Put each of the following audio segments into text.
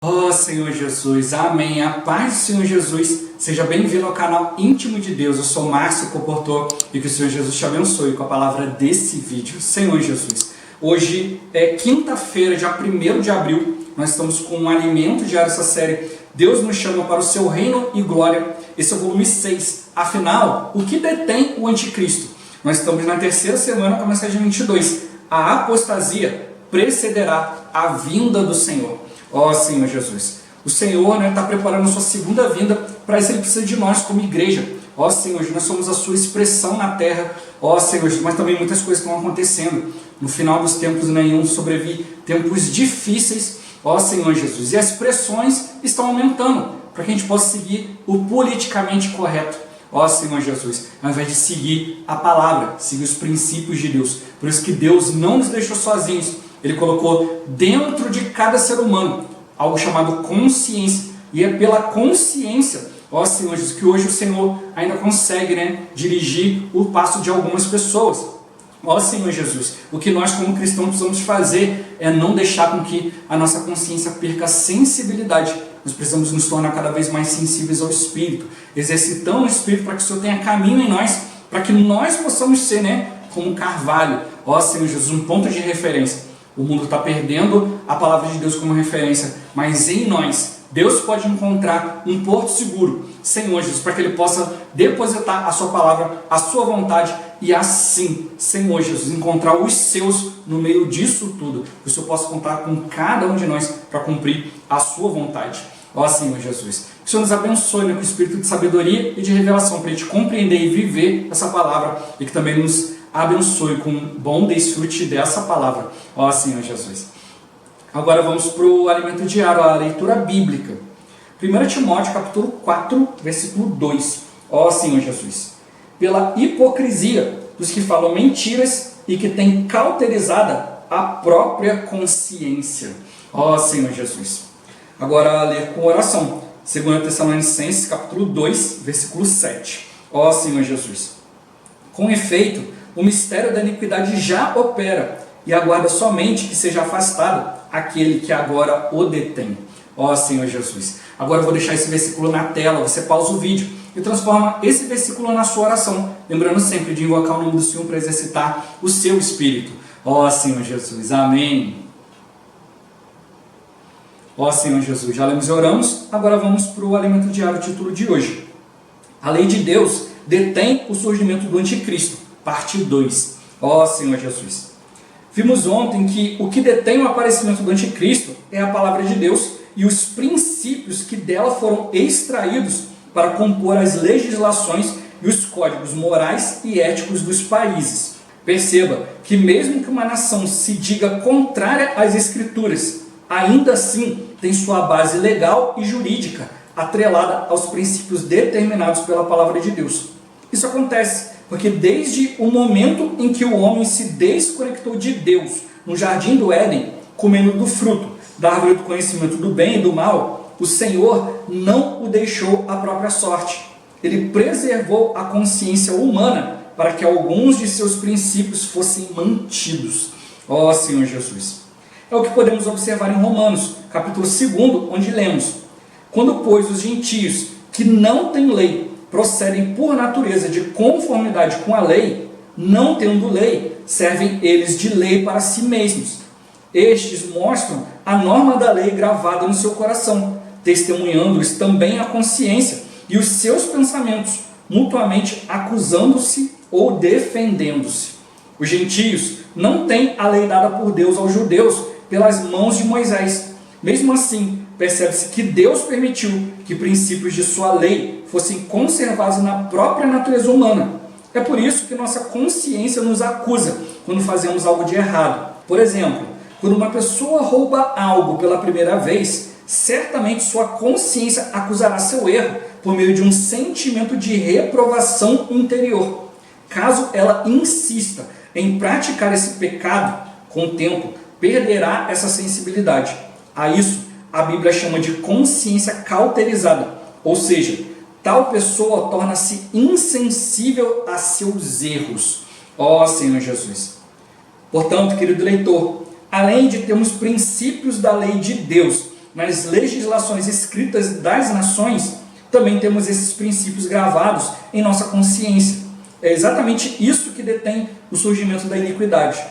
Oh Senhor Jesus, amém. A paz do Senhor Jesus, seja bem-vindo ao canal Íntimo de Deus. Eu sou Márcio Comportor e que o Senhor Jesus te abençoe com a palavra desse vídeo. Senhor Jesus, hoje é quinta-feira, dia 1º de abril, nós estamos com um alimento diário, essa série Deus nos chama para o seu reino e glória. Esse é o volume 6. Afinal, o que detém o anticristo? Nós estamos na terceira semana com a mensagem 22. A apostasia precederá a vinda do Senhor. Ó Senhor Jesus, o Senhor está preparando a sua segunda vinda, para isso Ele precisa de nós como igreja. Ó Senhor, nós somos a sua expressão na terra. Ó Senhor, mas também muitas coisas estão acontecendo. No final dos tempos nenhum sobrevive, tempos difíceis. Ó Senhor Jesus, e as pressões estão aumentando, para que a gente possa seguir o politicamente correto. Ó Senhor Jesus, ao invés de seguir a palavra, seguir os princípios de Deus. Por isso que Deus não nos deixou sozinhos. Ele colocou dentro de cada ser humano algo chamado consciência. E é pela consciência, ó Senhor Jesus, que hoje o Senhor ainda consegue dirigir o passo de algumas pessoas. Ó Senhor Jesus, o que nós como cristãos precisamos fazer é não deixar com que a nossa consciência perca a sensibilidade. Nós precisamos nos tornar cada vez mais sensíveis ao Espírito, exercitando o Espírito para que o Senhor tenha caminho em nós, para que nós possamos ser como carvalho. Ó Senhor Jesus, um ponto de referência. O mundo está perdendo a palavra de Deus como referência, mas em nós, Deus pode encontrar um porto seguro, Senhor Jesus, para que Ele possa depositar a sua palavra, a sua vontade, e assim, Senhor Jesus, encontrar os seus no meio disso tudo, que o Senhor possa contar com cada um de nós para cumprir a sua vontade. Ó Senhor Jesus, que o Senhor nos abençoe com o espírito de sabedoria e de revelação, para a gente compreender e viver essa palavra, e que também nos abençoe com bom desfrute dessa palavra, ó Senhor Jesus. Agora vamos para o alimento diário, a leitura bíblica. 1 Timóteo capítulo 4, versículo 2. Ó Senhor Jesus, pela hipocrisia dos que falam mentiras e que têm cauterizada a própria consciência. Ó Senhor Jesus. Agora ler com oração. 2 Tessalonicenses capítulo 2, versículo 7. Ó Senhor Jesus. Com efeito, o mistério da iniquidade já opera, e aguarda somente que seja afastado aquele que agora o detém. Ó Senhor Jesus. Agora eu vou deixar esse versículo na tela, você pausa o vídeo e transforma esse versículo na sua oração, lembrando sempre de invocar o nome do Senhor para exercitar o seu espírito. Ó Senhor Jesus, amém. Ó Senhor Jesus, já lemos e oramos, agora vamos para o alimento diário, o título de hoje. A lei de Deus detém o surgimento do anticristo. Parte 2. Ó Senhor Jesus. Vimos ontem que o que detém o aparecimento do anticristo é a palavra de Deus e os princípios que dela foram extraídos para compor as legislações e os códigos morais e éticos dos países. Perceba que mesmo que uma nação se diga contrária às escrituras, ainda assim tem sua base legal e jurídica atrelada aos princípios determinados pela palavra de Deus. Isso acontece porque desde o momento em que o homem se desconectou de Deus no jardim do Éden, comendo do fruto da árvore do conhecimento do bem e do mal, o Senhor não o deixou à própria sorte. Ele preservou a consciência humana para que alguns de seus princípios fossem mantidos. Ó Senhor Jesus. É o que podemos observar em Romanos, capítulo 2, onde lemos: quando, pois, os gentios que não têm lei procedem por natureza de conformidade com a lei, não tendo lei, servem eles de lei para si mesmos. Estes mostram a norma da lei gravada no seu coração, testemunhando-lhes também a consciência e os seus pensamentos, mutuamente acusando-se ou defendendo-se. Os gentios não têm a lei dada por Deus aos judeus pelas mãos de Moisés. Mesmo assim, percebe-se que Deus permitiu que princípios de sua lei fossem conservados na própria natureza humana. É por isso que nossa consciência nos acusa quando fazemos algo de errado. Por exemplo, quando uma pessoa rouba algo pela primeira vez, certamente sua consciência acusará seu erro por meio de um sentimento de reprovação interior. Caso ela insista em praticar esse pecado, com o tempo perderá essa sensibilidade. A isso a Bíblia chama de consciência cauterizada, ou seja, tal pessoa torna-se insensível a seus erros. Ó Senhor Jesus. Portanto, querido leitor, além de termos princípios da lei de Deus nas legislações escritas das nações, também temos esses princípios gravados em nossa consciência. É exatamente isso que detém o surgimento da iniquidade.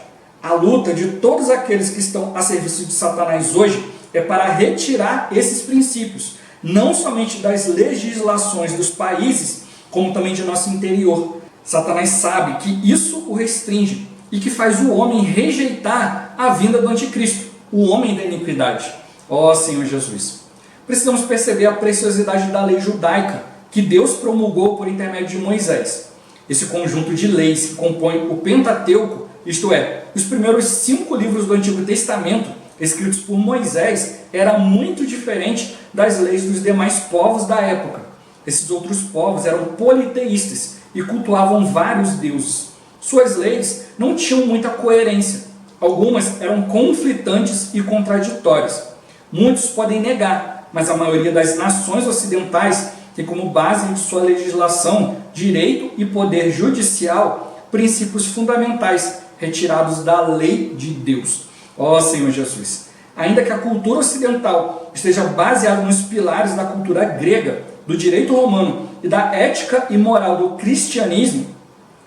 A luta de todos aqueles que estão a serviço de Satanás hoje é para retirar esses princípios, não somente das legislações dos países, como também de nosso interior. Satanás sabe que isso o restringe e que faz o homem rejeitar a vinda do anticristo, o homem da iniquidade. Ó Senhor Jesus! Precisamos perceber a preciosidade da lei judaica que Deus promulgou por intermédio de Moisés. Esse conjunto de leis que compõe o Pentateuco, isto é, os primeiros 5 livros do Antigo Testamento, escritos por Moisés, era muito diferente das leis dos demais povos da época. Esses outros povos eram politeístas e cultuavam vários deuses. Suas leis não tinham muita coerência. Algumas eram conflitantes e contraditórias. Muitos podem negar, mas a maioria das nações ocidentais tem como base de sua legislação, direito e poder judicial, princípios fundamentais retirados da lei de Deus. Ó Senhor Jesus! Ainda que a cultura ocidental esteja baseada nos pilares da cultura grega, do direito romano e da ética e moral do cristianismo,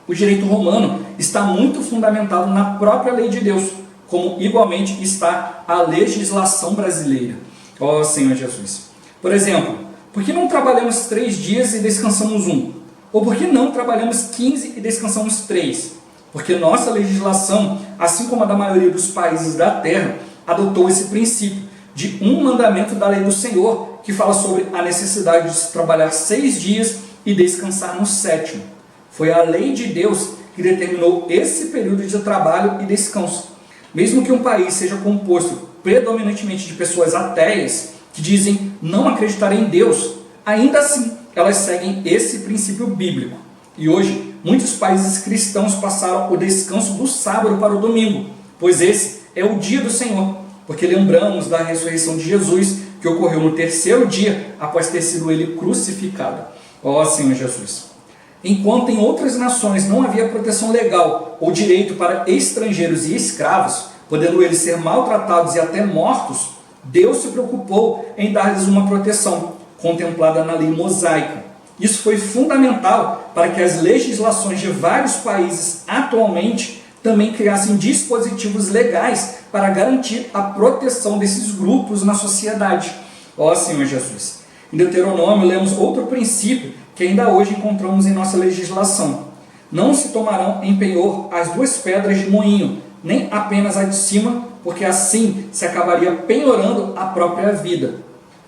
o direito romano está muito fundamentado na própria lei de Deus, como igualmente está a legislação brasileira. Ó Senhor Jesus! Por exemplo, por que não trabalhamos 3 dias e descansamos 1? Ou por que não trabalhamos 15 e descansamos 3? Porque nossa legislação, assim como a da maioria dos países da terra, adotou esse princípio de um mandamento da lei do Senhor, que fala sobre a necessidade de se trabalhar 6 dias e descansar no 7º. Foi a lei de Deus que determinou esse período de trabalho e descanso. Mesmo que um país seja composto predominantemente de pessoas ateias, que dizem não acreditar em Deus, ainda assim elas seguem esse princípio bíblico. E hoje, muitos países cristãos passaram o descanso do sábado para o domingo, pois esse é o dia do Senhor, porque lembramos da ressurreição de Jesus, que ocorreu no 3º dia, após ter sido ele crucificado. Ó Senhor Jesus! Enquanto em outras nações não havia proteção legal ou direito para estrangeiros e escravos, podendo eles ser maltratados e até mortos, Deus se preocupou em dar-lhes uma proteção, contemplada na lei mosaica. Isso foi fundamental para que as legislações de vários países atualmente também criassem dispositivos legais para garantir a proteção desses grupos na sociedade. Ó Senhor Jesus! Em Deuteronômio lemos outro princípio que ainda hoje encontramos em nossa legislação. Não se tomarão em penhor as 2 pedras de moinho, nem apenas a de cima, porque assim se acabaria penhorando a própria vida.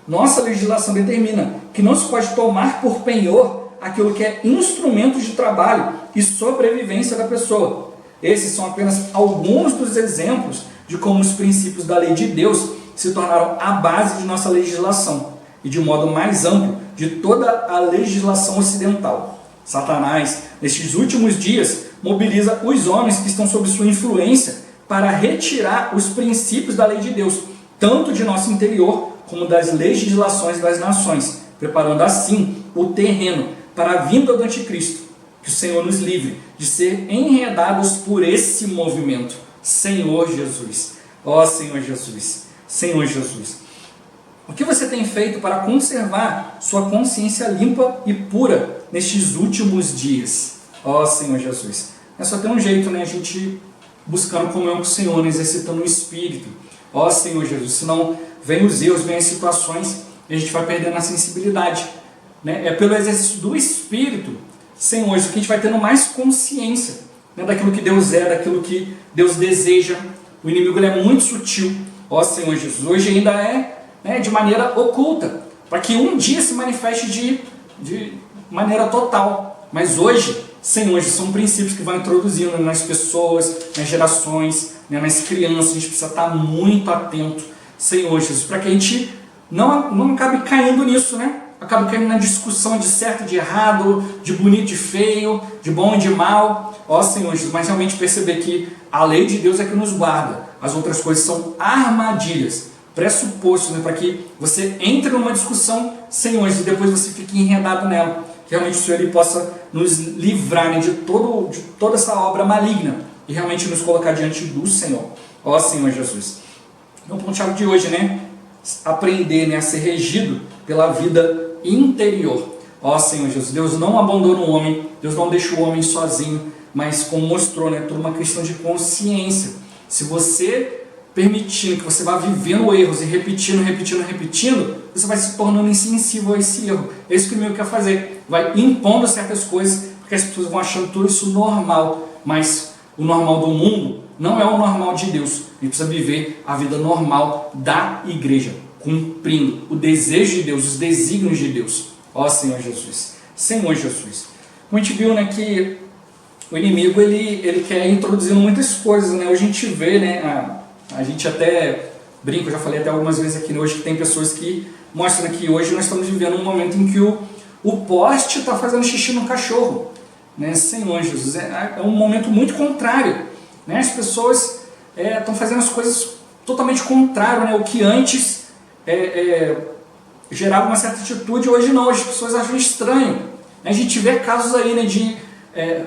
Nossa legislação determina que não se pode tomar por penhor aquilo que é instrumento de trabalho e sobrevivência da pessoa. Esses são apenas alguns dos exemplos de como os princípios da lei de Deus se tornaram a base de nossa legislação e, de modo mais amplo, de toda a legislação ocidental. Satanás, nestes últimos dias, mobiliza os homens que estão sob sua influência para retirar os princípios da lei de Deus, tanto de nosso interior como das legislações das nações, preparando assim o terreno para a vinda do anticristo. Que o Senhor nos livre de ser enredados por esse movimento. Senhor Jesus! Ó Senhor Jesus! Senhor Jesus! O que você tem feito para conservar sua consciência limpa e pura nestes últimos dias? Ó Senhor Jesus! É só ter um jeito, né? A gente buscando comunhão com o Senhor, né? Exercitando o Espírito. Ó Senhor Jesus! Senão vem os erros, vem as situações e a gente vai perdendo a sensibilidade, né? É pelo exercício do Espírito, Senhor, isso que a gente vai tendo mais consciência, né? Daquilo que Deus é, daquilo que Deus deseja. O inimigo ele é muito sutil. Ó Senhor Jesus! Hoje ainda é, né, de maneira oculta, para que um dia se manifeste de maneira total. Mas hoje, Senhor, são princípios que vão introduzindo nas pessoas, nas gerações, né, nas crianças. A gente precisa estar muito atento, Senhor Jesus, para que a gente não acabe caindo nisso, né? Acabe caindo na discussão de certo e de errado, de bonito e feio, de bom e de mal. Ó Senhor Jesus, mas realmente perceber que a lei de Deus é que nos guarda. As outras coisas são armadilhas, pressupostos, né, para que você entre numa discussão, Senhor, e depois você fique enredado nela. Que realmente o Senhor ele possa nos livrar, né, de toda essa obra maligna e realmente nos colocar diante do Senhor. Ó Senhor Jesus. No ponto-chave de hoje, né? aprender, né, a ser regido pela vida interior. Ó Senhor Jesus, Deus não abandona o homem, Deus não deixa o homem sozinho, mas como mostrou, né, tudo uma questão de consciência. Se você permitindo que você vá vivendo erros e repetindo, você vai se tornando insensível a esse erro. É isso que o inimigo quer fazer. Vai impondo certas coisas, porque as pessoas vão achando tudo isso normal. Mas o normal do mundo não é o normal de Deus. A gente precisa viver a vida normal da igreja, cumprindo o desejo de Deus, os desígnios de Deus. Ó Senhor Jesus. Senhor Jesus. Como a gente viu, né, que o inimigo ele quer introduzir muitas coisas, né? Hoje a gente vê, né, a gente até brinca, eu já falei até algumas vezes aqui hoje, que tem pessoas que mostram que hoje nós estamos vivendo um momento em que o poste está fazendo xixi no cachorro, né? Senhor Jesus, é um momento muito contrário, né? As pessoas estão fazendo as coisas totalmente contrário, né? O que antes gerava uma certa atitude, hoje não, as pessoas acham estranho. A gente vê casos aí, né,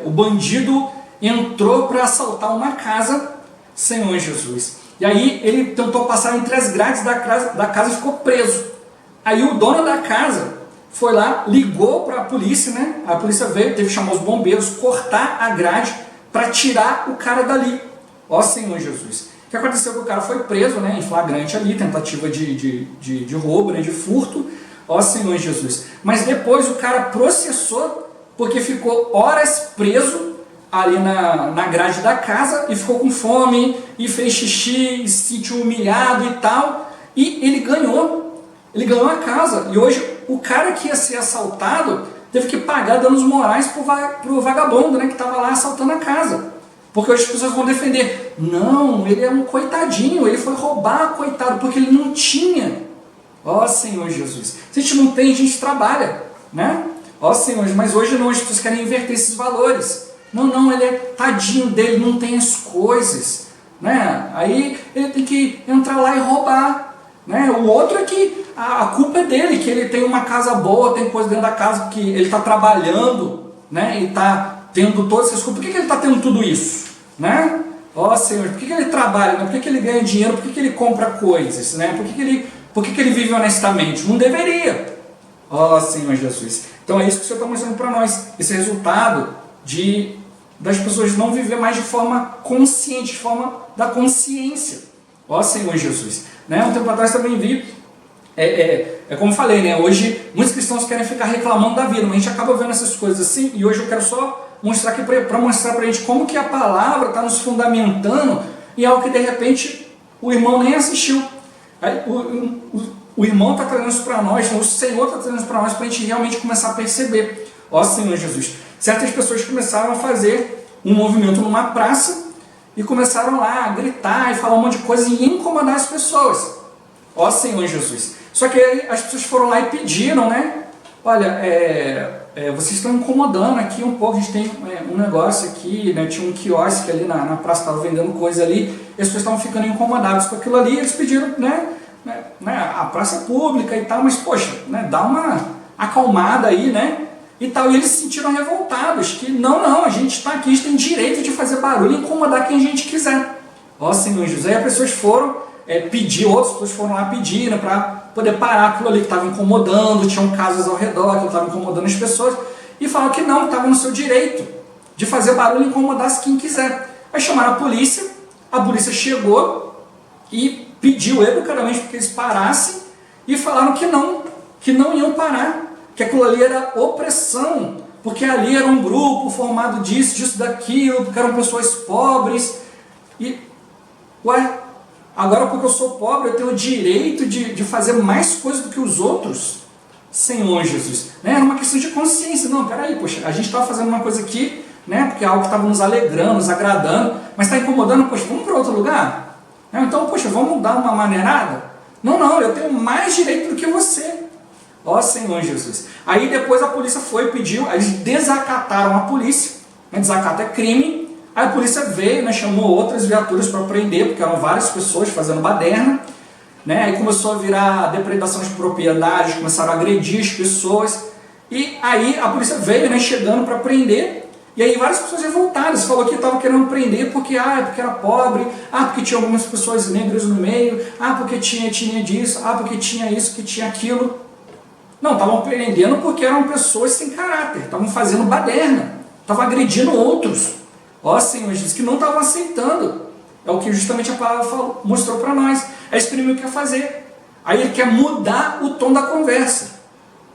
o bandido entrou para assaltar uma casa, Senhor Jesus, e aí ele tentou passar entre as grades da casa e ficou preso. Aí o dono da casa foi lá, ligou para a polícia, né? A polícia veio, teve que chamar os bombeiros, cortar a grade para tirar o cara dali. Ó Senhor Jesus. O que aconteceu? Que o cara foi preso, né, em flagrante ali, tentativa de roubo, né, de furto. Ó Senhor Jesus. Mas depois o cara processou, porque ficou horas preso ali na grade da casa e ficou com fome e fez xixi, se sentiu humilhado e tal, e ele ganhou a casa. E hoje o cara que ia ser assaltado teve que pagar danos morais pro vagabundo, né, que estava lá assaltando a casa, porque hoje as pessoas vão defender, não, ele é um coitadinho, ele foi roubar, coitado, porque ele não tinha. Ó Senhor Jesus, se a gente não tem, a gente trabalha, né? Ó Senhor, mas hoje não, as pessoas querem inverter esses valores. Não, ele é tadinho dele, não tem as coisas, né? Aí ele tem que entrar lá e roubar, né? O outro é que a culpa é dele, que ele tem uma casa boa, tem coisa dentro da casa, que ele está trabalhando, né? E está tendo todas essas coisas. Por que ele está tendo tudo isso, né? Ó Senhor, por que ele trabalha, né? Por que ele ganha dinheiro, por que ele compra coisas, né? Por que ele vive honestamente? Não deveria. Ó Senhor Jesus. Então é isso que o Senhor está mostrando para nós, esse resultado das pessoas não viver mais de forma consciente, de forma da consciência. Ó Senhor Jesus. Né? Um tempo atrás também vi, como falei, né? Hoje muitos cristãos querem ficar reclamando da vida, mas a gente acaba vendo essas coisas assim, e hoje eu quero só mostrar aqui para mostrar para a gente como que a palavra está nos fundamentando em algo que de repente o irmão nem assistiu. Aí, o irmão está trazendo isso para nós, o Senhor está trazendo isso para nós, para a gente realmente começar a perceber. Ó Senhor Jesus. Certas pessoas começaram a fazer um movimento numa praça e começaram lá a gritar e falar um monte de coisa e incomodar as pessoas. Ó Senhor Jesus. Só que aí as pessoas foram lá e pediram, né? Olha, vocês estão incomodando aqui um pouco, a gente tem um negócio aqui, né? Tinha um quiosque ali na praça, estava vendendo coisa ali, e as pessoas estavam ficando incomodadas com aquilo ali, e eles pediram, né, a praça é pública e tal, mas poxa, né, dá uma acalmada aí, né? E tal, e eles se sentiram revoltados, que não, a gente está aqui, a gente tem direito de fazer barulho e incomodar quem a gente quiser. Ó Senhor Jesus, aí as pessoas foram pedir, outras pessoas foram lá pedir, né, para poder parar aquilo ali que estava incomodando, tinham casas ao redor que estavam incomodando as pessoas, e falaram que não, estava no seu direito de fazer barulho e incomodasse quem quiser. Aí chamaram a polícia chegou e pediu educadamente para que eles parassem, e falaram que não iam parar, que aquilo ali era opressão, porque ali era um grupo formado disso, daquilo, porque eram pessoas pobres, e, agora porque eu sou pobre, eu tenho o direito de fazer mais coisas do que os outros? Senhor Jesus, né? Era uma questão de consciência, não, peraí, poxa, a gente estava fazendo uma coisa aqui, né? Porque é algo que estava nos alegrando, nos agradando, mas está incomodando, poxa, vamos para outro lugar? Então, poxa, vamos dar uma maneirada? Não, eu tenho mais direito do que você. Ó Senhor Jesus. Aí depois a polícia pediu, eles desacataram a polícia, né? Desacato é crime. Aí a polícia veio, né? Chamou outras viaturas para prender, porque eram várias pessoas fazendo baderna, né? Aí começou a virar depredação de propriedades, começaram a agredir as pessoas, e aí a polícia veio, né, chegando para prender, E aí várias pessoas revoltadas, falou que estava querendo prender porque, porque era pobre, porque tinha algumas pessoas negras no meio, porque tinha disso, porque tinha isso, que tinha aquilo. Não, estavam prendendo porque eram pessoas sem caráter, estavam fazendo baderna, estavam agredindo outros. Ó Senhor Jesus, que não estavam aceitando. É o que justamente a palavra mostrou para nós. É isso que o inimigo quer fazer. Aí ele quer mudar o tom da conversa,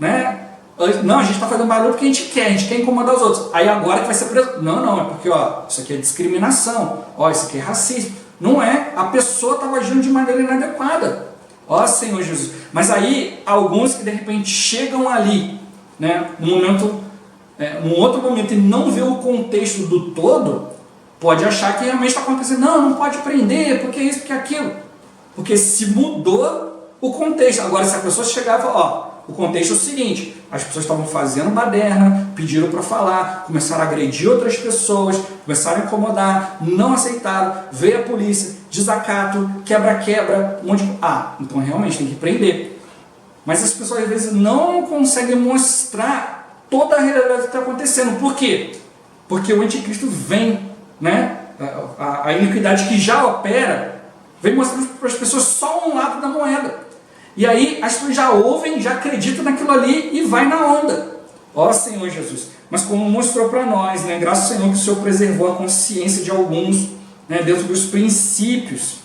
né? Não, a gente está fazendo barulho porque a gente quer incomodar os outros. Aí agora que vai ser preso. Não, é porque isso aqui é discriminação, isso aqui é racismo. Não é, a pessoa estava agindo de maneira inadequada. Ó Senhor Jesus. Mas aí, alguns que de repente chegam ali, né, num outro momento e não vê o contexto do todo, pode achar que realmente está acontecendo. Não pode prender, porque isso, porque aquilo. Porque se mudou o contexto. Agora, se a pessoa chegar e falar, o contexto é o seguinte: as pessoas estavam fazendo baderna, pediram para falar, começaram a agredir outras pessoas, começaram a incomodar, não aceitaram, veio a polícia, desacato, quebra-quebra, um monte de... então realmente tem que prender. Mas as pessoas às vezes não conseguem mostrar toda a realidade que está acontecendo. Por quê? Porque o anticristo vem, né? A iniquidade que já opera, vem mostrando para as pessoas só um lado da moeda. E aí as pessoas já ouvem, já acreditam naquilo ali e vai na onda. Ó Senhor Jesus. Mas como mostrou para nós, né? Graças ao Senhor que o Senhor preservou a consciência de alguns, né, dentro dos princípios.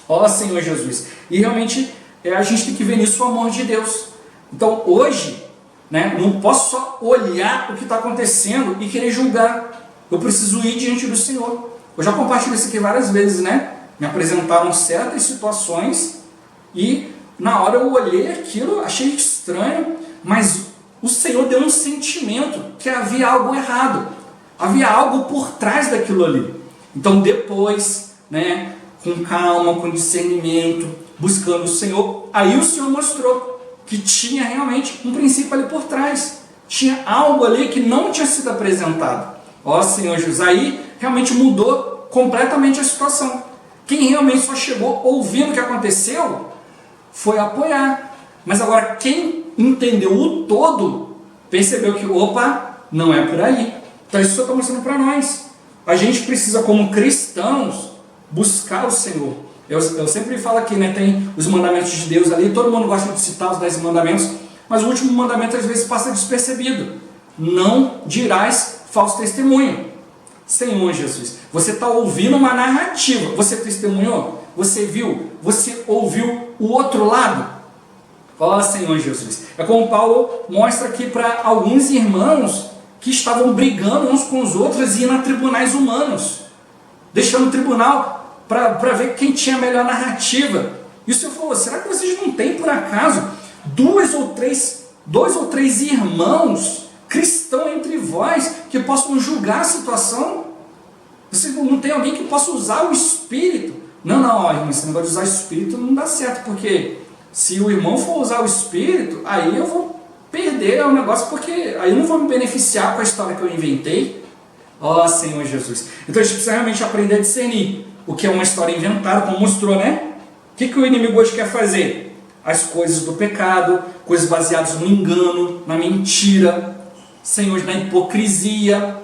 Ó Senhor Jesus. E realmente a gente tem que ver nisso o amor de Deus. Então hoje, né, não posso só olhar o que está acontecendo e querer julgar. Eu preciso ir diante do Senhor. Eu já compartilhei isso aqui várias vezes, né? Me apresentaram certas situações e na hora eu olhei aquilo, achei estranho, mas o Senhor deu um sentimento que havia algo errado. Havia algo por trás daquilo ali. Então depois, né, com calma, com discernimento, buscando o Senhor, aí o Senhor mostrou que tinha realmente um princípio ali por trás. Tinha algo ali que não tinha sido apresentado. Ó Senhor Jesus, aí realmente mudou completamente a situação. Quem realmente só chegou ouvindo o que aconteceu foi apoiar. Mas agora quem entendeu o todo, percebeu que, não é por aí. Então isso só está mostrando para nós. A gente precisa, como cristãos, buscar o Senhor. Eu sempre falo aqui, né, tem os mandamentos de Deus ali, todo mundo gosta de citar os 10 mandamentos, mas o último mandamento às vezes passa despercebido. Não dirás falso testemunho. Senhor Jesus, você está ouvindo uma narrativa, você testemunhou? Você viu? Você ouviu o outro lado? Ó Senhor Jesus. É como Paulo mostra aqui para alguns irmãos que estavam brigando uns com os outros e indo a tribunais humanos, deixando o tribunal para ver quem tinha a melhor narrativa. E o Senhor falou: será que vocês não têm por acaso dois ou três irmãos cristãos entre vós que possam julgar a situação? Vocês não tem alguém que possa usar o Espírito? Não, irmão, esse negócio de usar o Espírito não dá certo, porque se o irmão for usar o Espírito, aí eu vou perder o negócio, porque aí eu não vou me beneficiar com a história que eu inventei. Ó Senhor Jesus. Então a gente precisa realmente aprender a discernir o que é uma história inventada, como mostrou, né? O que o inimigo hoje quer fazer? As coisas do pecado, coisas baseadas no engano, na mentira, Senhor, na hipocrisia,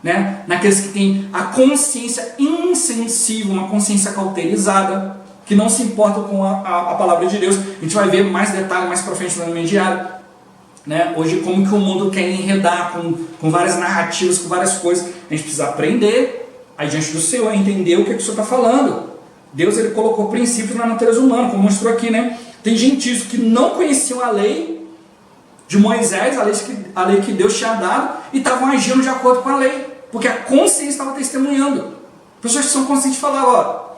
né? Naqueles que têm a consciência insensível, uma consciência cauterizada, que não se importam com a palavra de Deus. A gente vai ver mais detalhes mais para frente no mediário, né? Hoje, como que o mundo quer enredar com várias narrativas, com várias coisas. A gente precisa aprender aí diante do Senhor, entender o que o Senhor está falando. Deus, ele colocou princípios na natureza humana, como mostrou aqui, né? Tem gentios que não conheciam a lei de Moisés, a lei que Deus tinha dado, e estavam agindo de acordo com a lei, porque a consciência estava testemunhando. Pessoas que são conscientes de falar: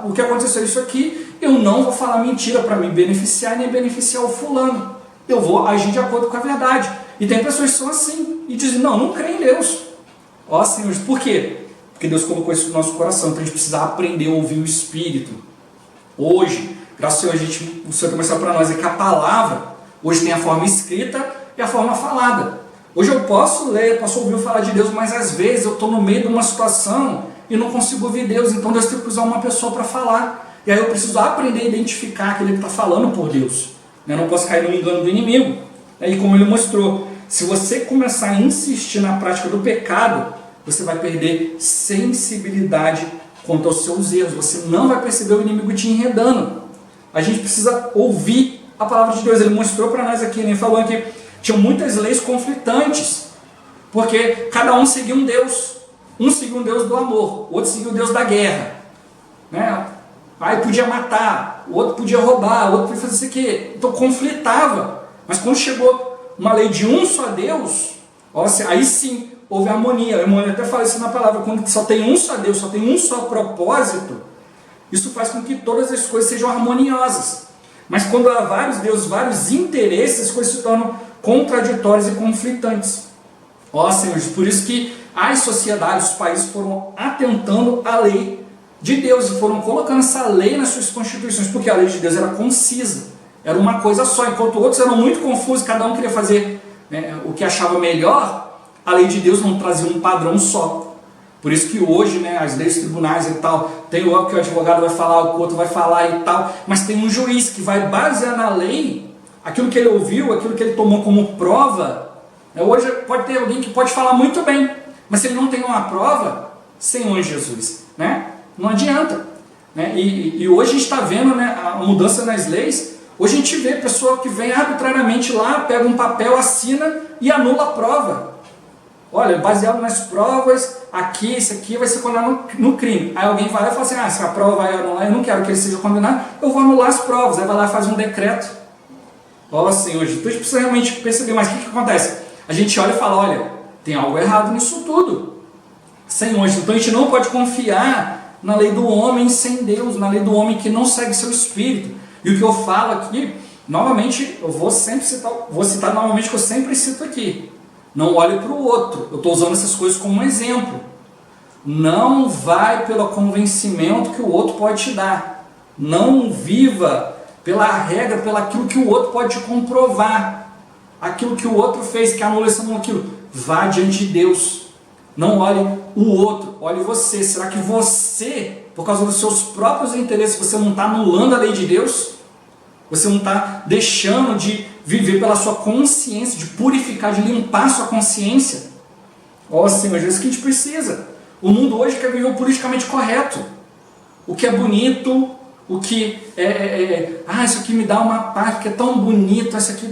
o que aconteceu isso aqui, eu não vou falar mentira para me beneficiar nem beneficiar o fulano. Eu vou agir de acordo com a verdade. E tem pessoas que são assim e dizem: não creem em Deus. Ó Senhor, por quê? Porque Deus colocou isso no nosso coração. Então a gente precisa aprender a ouvir o Espírito. Hoje, graças ao Senhor, o Senhor tem mostrado para nós que a palavra hoje tem a forma escrita e a forma falada. Hoje eu posso ler, posso ouvir falar de Deus, mas às vezes eu estou no meio de uma situação e não consigo ouvir Deus. Então Deus tem que usar uma pessoa para falar. E aí eu preciso aprender a identificar aquele que está falando por Deus. Eu não posso cair no engano do inimigo. E como ele mostrou, Se você começar a insistir na prática do pecado, você vai perder sensibilidade quanto aos seus erros. Você não vai perceber o inimigo te enredando. A gente precisa ouvir a palavra de Deus. Ele mostrou para nós aqui, né? Falando que tinham muitas leis conflitantes, porque cada um seguia um Deus. Um seguia um Deus do amor, o outro seguia o Deus da guerra, né? Aí podia matar, o outro podia roubar, o outro podia fazer isso aqui. Então conflitava. Mas quando chegou uma lei de um só Deus, aí sim houve harmonia. O irmão até fala isso na palavra, quando só tem um só Deus, só tem um só propósito, isso faz com que todas as coisas sejam harmoniosas. Mas quando há vários deuses, vários interesses, as coisas se tornam contraditórias e conflitantes. Senhor, por isso que as sociedades, os países foram atentando à lei de Deus e foram colocando essa lei nas suas constituições, porque a lei de Deus era concisa, era uma coisa só, enquanto outros eram muito confusos, cada um queria fazer, né, o que achava melhor. A lei de Deus não trazia um padrão só. Por isso que hoje, né, as leis tribunais e tal, tem o que o advogado vai falar, o que o outro vai falar e tal, mas tem um juiz que vai basear na lei aquilo que ele ouviu, aquilo que ele tomou como prova. Hoje pode ter alguém que pode falar muito bem, mas se ele não tem uma prova, Senhor Jesus, né, não adianta. Né? E hoje a gente está vendo, né, a mudança nas leis. Hoje a gente vê pessoa que vem arbitrariamente lá, pega um papel, assina e anula a prova. Olha, baseado nas provas, aqui, isso aqui vai ser condenado no crime. Aí alguém vai lá e fala assim, se a prova vai anular, eu não quero que ele seja condenado, eu vou anular as provas. Aí vai lá e faz um decreto. Senhor Jesus, então a gente precisa realmente perceber, mas o que acontece? A gente olha e fala, olha, tem algo errado nisso tudo. Senhor Jesus, então a gente não pode confiar na lei do homem sem Deus, na lei do homem que não segue seu espírito. E o que eu falo aqui, novamente, eu vou citar novamente o que eu sempre cito aqui. Não olhe para o outro. Eu estou usando essas coisas como um exemplo. Não vai pelo convencimento que o outro pode te dar. Não viva pela regra, pelo aquilo que o outro pode te comprovar. Aquilo que o outro fez, que anula isso, aquilo. Vá diante de Deus. Não olhe o outro, olhe você. Será que você, por causa dos seus próprios interesses, você não está anulando a lei de Deus? Você não está deixando de viver pela sua consciência, de purificar, de limpar a sua consciência? Senhor, é isso que a gente precisa. O mundo hoje quer viver o politicamente correto. O que é bonito, o que isso aqui me dá uma paz, que é tão bonito, isso aqui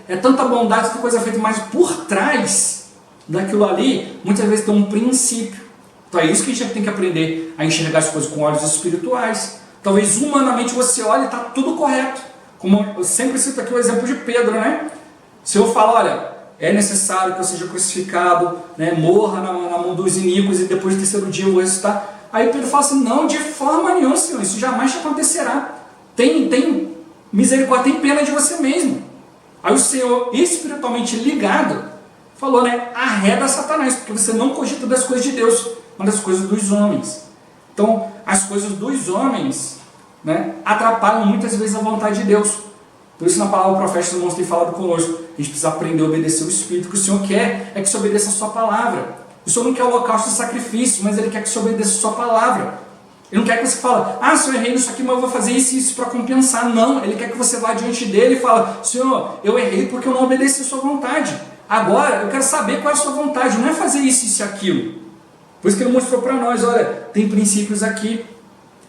é tanta bondade, tanta coisa feita, mas por trás daquilo ali, muitas vezes tem um princípio. Então é isso que a gente tem que aprender a enxergar as coisas com olhos espirituais. Talvez humanamente você olhe e está tudo correto. Como eu sempre cito aqui o exemplo de Pedro, né? Se eu falo, olha, é necessário que eu seja crucificado, né, morra na mão dos iníquos e depois do terceiro dia eu vou ressuscitar. Aí Pedro fala assim, não, de forma nenhuma, Senhor, isso jamais te acontecerá. Tem misericórdia, tem pena de você mesmo. Aí o Senhor, espiritualmente ligado, falou, né, arreda Satanás, porque você não cogita das coisas de Deus, mas das coisas dos homens. Então, as coisas dos homens, né, atrapalham muitas vezes a vontade de Deus. Por isso na palavra o profeta irmãos tem falado conosco, a gente precisa aprender a obedecer o Espírito. O que o Senhor quer é que se obedeça a sua palavra. O Senhor não quer holocausto e sacrifício, mas Ele quer que se obedeça a sua palavra. Ele não quer que você fale, Senhor, errei nisso aqui, mas eu vou fazer isso e isso para compensar. Não, Ele quer que você vá diante dele e fale, Senhor, eu errei porque eu não obedeci a sua vontade. Agora eu quero saber qual é a sua vontade, não é fazer isso e aquilo. Por isso que Ele mostrou para nós, olha, tem princípios aqui.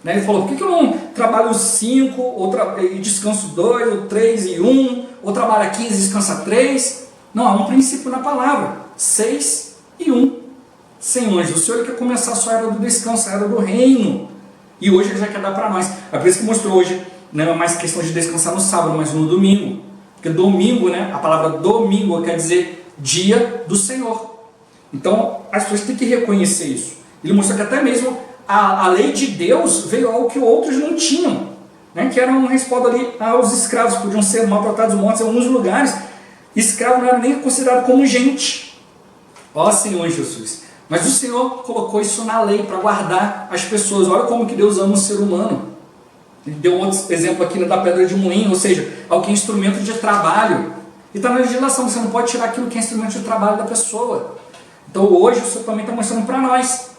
Né? Ele falou, por que eu não trabalho 5, e descanso 2, ou 3 e 1, ou trabalho 15 e descansa 3? Não, há um princípio na palavra, 6 e 1. Senhor, o Senhor quer começar a sua era do descanso, a era do reino. E hoje Ele já quer dar para nós. É por isso que mostrou hoje, não é mais questão de descansar no sábado, mas no domingo. Porque domingo, né, a palavra domingo quer dizer dia do Senhor. Então, as pessoas têm que reconhecer isso. Ele mostrou que até mesmo a lei de Deus veio algo que outros não tinham, né? Que era um respaldo ali aos escravos, podiam ser maltratados, mortos em alguns lugares. Escravo não era nem considerado como gente. Senhor Jesus. Mas o Senhor colocou isso na lei para guardar as pessoas. Olha como que Deus ama o ser humano. Ele deu outro exemplo aqui da pedra de moinho, ou seja, algo que é instrumento de trabalho. E está na legislação, você não pode tirar aquilo que é instrumento de trabalho da pessoa. Então hoje o Senhor também está mostrando para nós,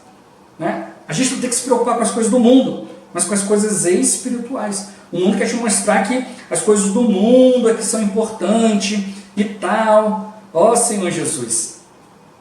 né? A gente não tem que se preocupar com as coisas do mundo, mas com as coisas espirituais. O mundo quer te mostrar que as coisas do mundo é que são importantes e tal. Ó Senhor Jesus.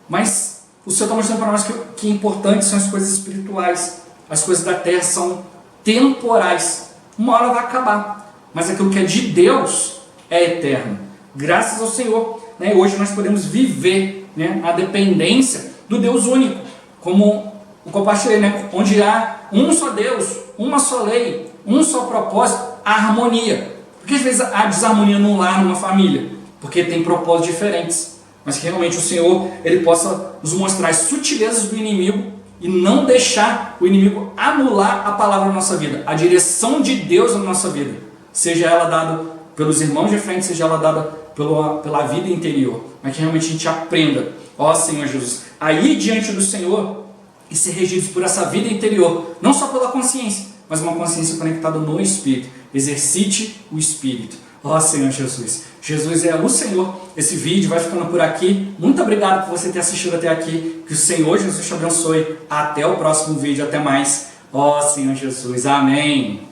Mas o Senhor está mostrando para nós que importantes são as coisas espirituais. As coisas da terra são temporais. Uma hora vai acabar. Mas aquilo que é de Deus é eterno. Graças ao Senhor. Né? Hoje nós podemos viver, né, a dependência do Deus único. Como o compartilhei, né? Onde há um só Deus, uma só lei, um só propósito, a harmonia. Porque às vezes há desarmonia num lar, numa família. Porque tem propósitos diferentes. Mas que realmente o Senhor ele possa nos mostrar as sutilezas do inimigo e não deixar o inimigo anular a palavra na nossa vida, a direção de Deus na nossa vida, seja ela dada pelos irmãos de frente, seja ela dada pela vida interior, mas que realmente a gente aprenda, ó Senhor Jesus, a ir diante do Senhor e ser regidos por essa vida interior, não só pela consciência, mas uma consciência conectada no Espírito. Exercite o Espírito. Ó Senhor Jesus. Jesus é o Senhor. Esse vídeo vai ficando por aqui. Muito obrigado por você ter assistido até aqui. Que o Senhor Jesus te abençoe. Até o próximo vídeo. Até mais. Ó Senhor Jesus. Amém.